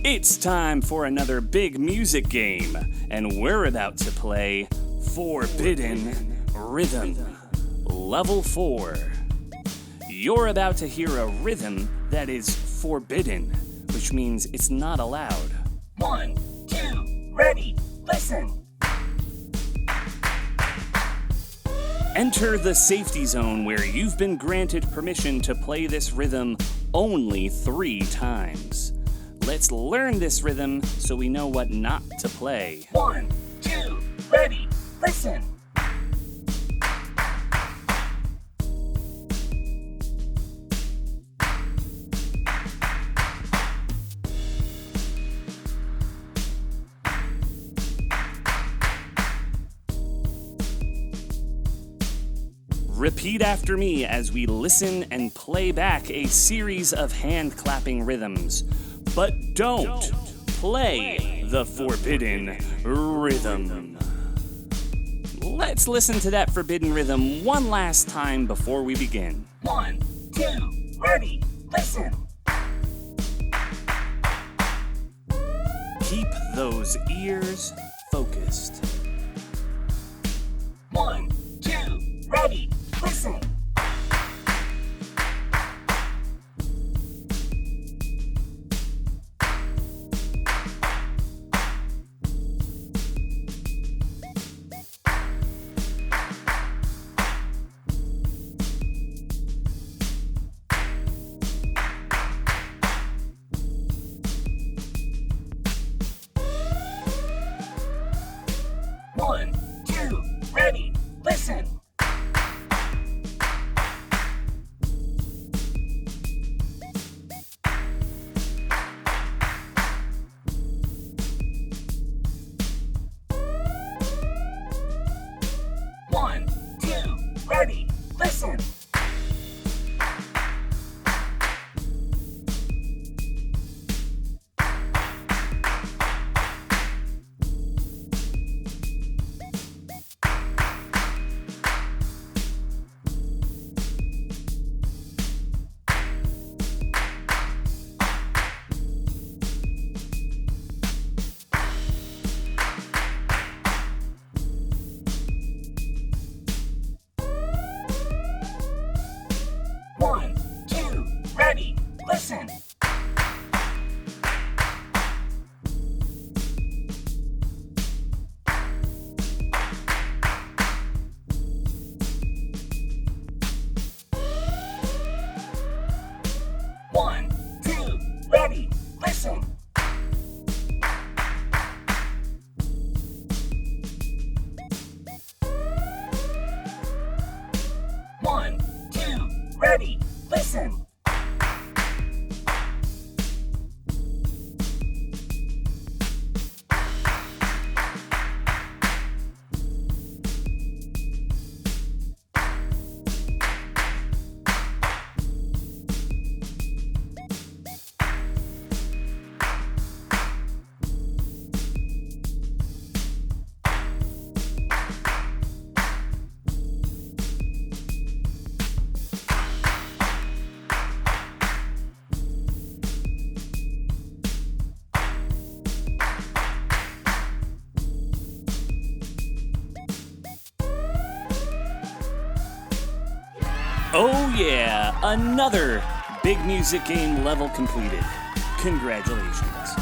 It's time for another big music game, and we're about to play Forbidden Rhythm, Level 4. You're about to hear a rhythm that is forbidden, which means it's not allowed. 1, 2, ready, listen. Enter the safety zone where you've been granted permission to play this rhythm only 3 times. Let's learn this rhythm so we know what not to play. 1, 2, ready, listen. Repeat after me as we listen and play back a series of hand clapping rhythms. But don't play the forbidden rhythm. Let's listen to that forbidden rhythm one last time before we begin. 1, 2, ready, listen. Keep those ears focused. 1, 2, ready, listen. 1, 2, ready, listen. 1, 2, ready, listen. 1, 2, ready, listen. 1, 2, ready, listen. 1, 2, ready, listen. Oh yeah, another big music game level completed. Congratulations.